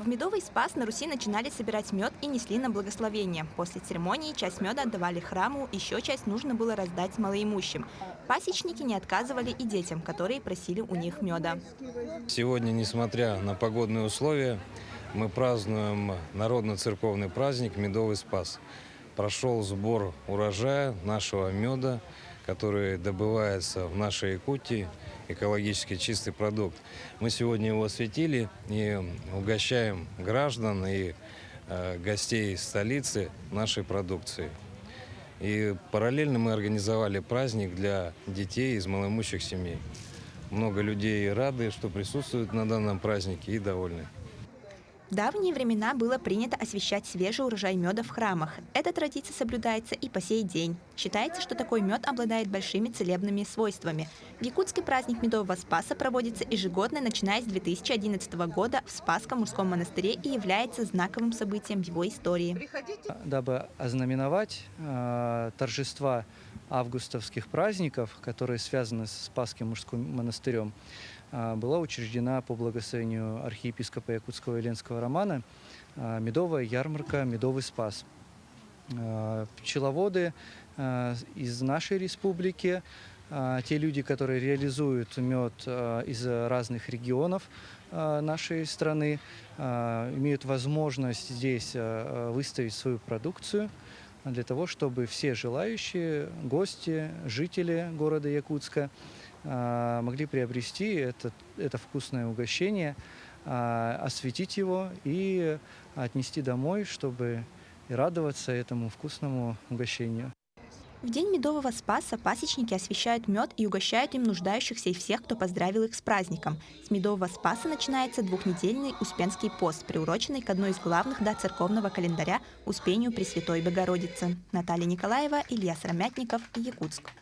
В Медовый Спас на Руси начинали собирать мед и несли на благословение. После церемонии часть меда отдавали храму, еще часть нужно было раздать малоимущим. Пасечники не отказывали и детям, которые просили у них меда. Сегодня, несмотря на погодные условия, мы празднуем народно-церковный праздник Медовый Спас. Прошел сбор урожая нашего меда, который добывается в нашей Якутии, экологически чистый продукт. Мы сегодня его осветили и угощаем граждан и гостей столицы нашей продукцией. И параллельно мы организовали праздник для детей из малоимущих семей. Много людей рады, что присутствуют на данном празднике и довольны. В давние времена было принято освещать свежий урожай меда в храмах. Эта традиция соблюдается и по сей день. Считается, что такой мед обладает большими целебными свойствами. В Якутске праздник Медового Спаса проводится ежегодно, начиная с 2011 года в Спасском мужском монастыре и является знаковым событием в его истории. Дабы ознаменовать торжества августовских праздников, которые связаны с Спасским мужским монастырем, была учреждена по благословению архиепископа Якутского и Ленского Романа медовая ярмарка «Медовый Спас». Пчеловоды из нашей республики, те люди, которые реализуют мед из разных регионов нашей страны, имеют возможность здесь выставить свою продукцию для того, чтобы все желающие, гости, жители города Якутска могли приобрести это вкусное угощение, осветить его и отнести домой, чтобы и радоваться этому вкусному угощению. В день Медового Спаса пасечники освещают мед и угощают им нуждающихся и всех, кто поздравил их с праздником. С Медового Спаса начинается двухнедельный Успенский пост, приуроченный к одной из главных дат церковного календаря – Успению Пресвятой Богородицы. Наталья Николаева, Илья Сыромятников, Якутск.